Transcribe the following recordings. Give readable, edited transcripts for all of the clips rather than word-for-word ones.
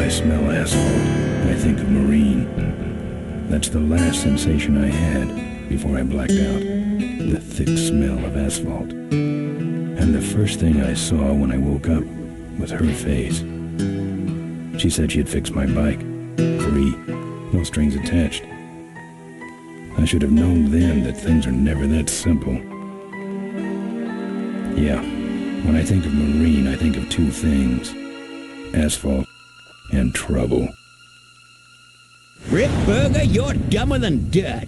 I smell asphalt, I think of marine. That's the last sensation I had before I blacked out. The thick smell of asphalt. And the first thing I saw when I woke up was her face. She said she'd fixed my bike. Free. No strings attached. I should have known then that things are never that simple. Yeah, when I think of marine, I think of two things. Asphalt and trouble. Rip Burger, you're dumber than dirt.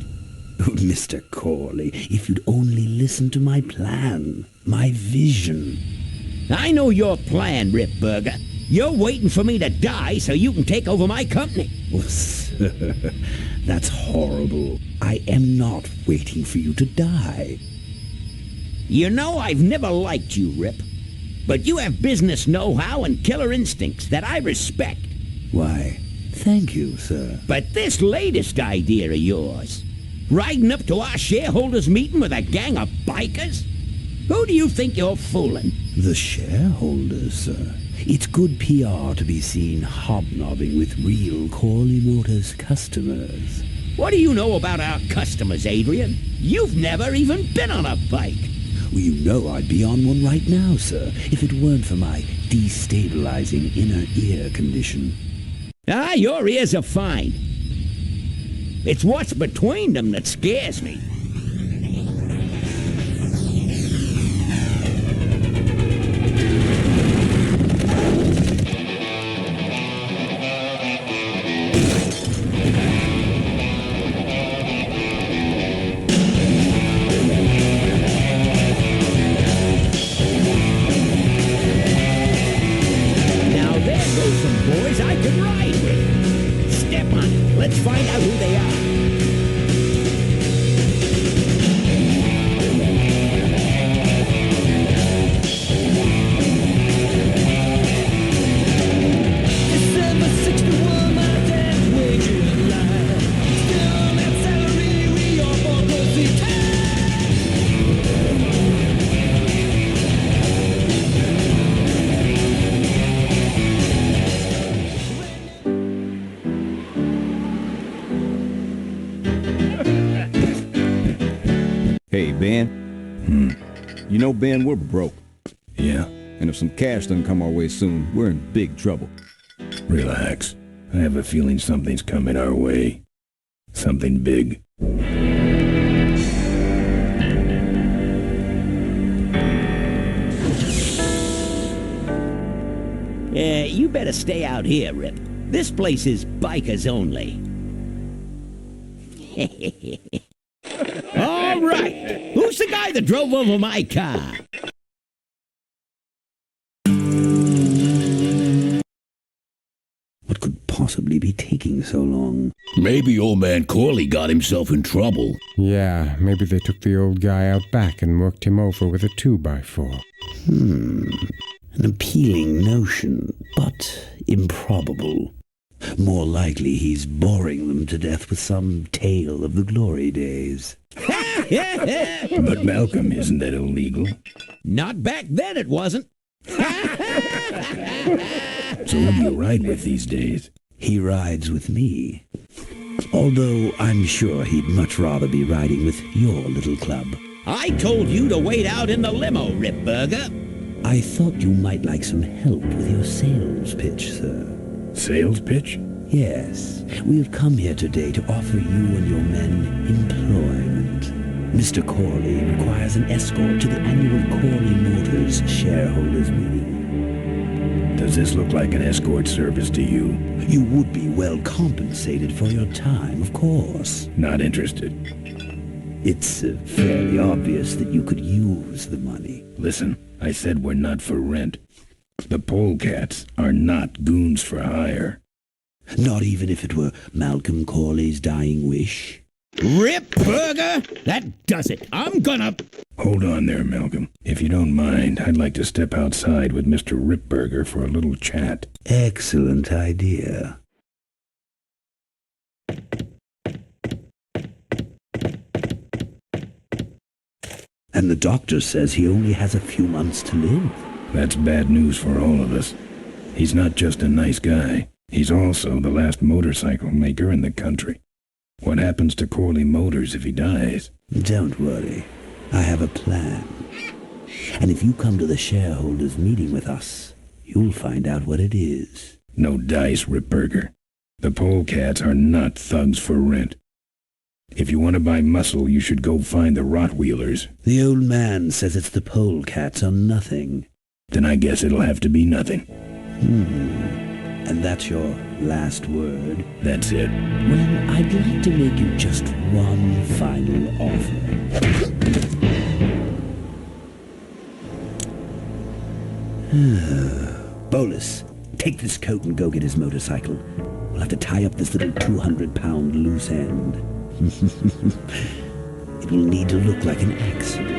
Oh, Mr. Corley, if you'd only listen to my plan, my vision. I know your plan, Rip Burger. You're waiting for me to die so you can take over my company. Oh, sir, that's horrible. I am not waiting for you to die. You know I've never liked you, Rip. But you have business know-how and killer instincts that I respect. Why, thank you, sir. But this latest idea of yours, riding up to our shareholders' meeting with a gang of bikers? Who do you think you're fooling? The shareholders, sir. It's good PR to be seen hobnobbing with real Corley Motors customers. What do you know about our customers, Adrian? You've never even been on a bike. Well, you know I'd be on one right now, sir, if it weren't for my destabilizing inner ear condition. Ah, your ears are fine. It's what's between them that scares me. Let's find out who they are. December 61, my dad's wager line. Still on that salary, we all bought those Hey, Ben. You know, Ben, we're broke. Yeah? And if some cash doesn't come our way soon, we're in big trouble. Relax. I have a feeling something's coming our way. Something big. You better stay out here, Rip. This place is bikers only. All right. Who's the guy that drove over my car? What could possibly be taking so long? Maybe old man Corley got himself in trouble. Yeah, maybe they took the old guy out back and worked him over with a 2x4. An appealing notion, but improbable. More likely he's boring them to death with some tale of the glory days. But Malcolm, isn't that illegal? Not back then it wasn't. So who do you ride with these days? He rides with me. Although I'm sure he'd much rather be riding with your little club. I told you to wait out in the limo, Rip Burger. I thought you might like some help with your sales pitch, sir. Sales pitch? Yes. We have come here today to offer you and your men employment. Mr. Corley requires an escort to the annual Corley Motors shareholders meeting. Does this look like an escort service to you? You would be well compensated for your time, of course. Not interested. It's fairly obvious that you could use the money. Listen, I said we're not for rent. The Polecats are not goons for hire. Not even if it were Malcolm Corley's dying wish. Rip Burger, that does it. I'm gonna... Hold on there, Malcolm. If you don't mind, I'd like to step outside with Mr. Ripburger for a little chat. Excellent idea. And the doctor says he only has a few months to live. That's bad news for all of us. He's not just a nice guy. He's also the last motorcycle maker in the country. What happens to Corley Motors if he dies? Don't worry. I have a plan. And if you come to the shareholders' meeting with us, you'll find out what it is. No dice, Ripburger. The Polecats are not thugs for rent. If you want to buy muscle, you should go find the Rottweilers. The old man says it's the Polecats or nothing. Then I guess it'll have to be nothing. And that's your last word? That's it. Well, I'd like to make you just one final offer. Bolus, take this coat and go get his motorcycle. We'll have to tie up this little 200-pound loose end. It will need to look like an accident.